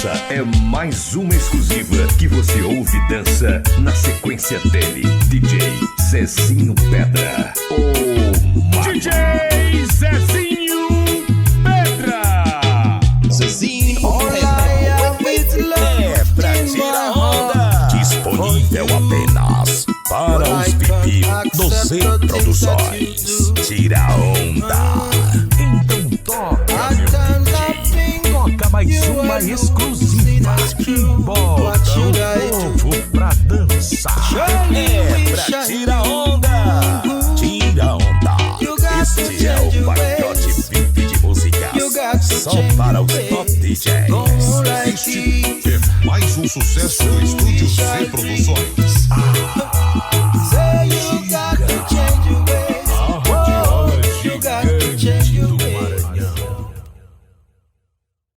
Essa é mais uma exclusiva que você ouve e dança na sequência dele, DJ Zezinho Pedra. DJ Zezinho Pedra. Zezinho Pedra é pra tirar onda. Disponível apenas para os pipios do Z Produções. Tira onda. Então toca, meu DJ. Toca mais uma exclusiva que bota o povo pra dançar. É pra tirar onda. Tira onda. Este é o pacote VIP de músicas só para os top DJs. Este é mais um sucesso do estúdio Z Produções. Say you got to change your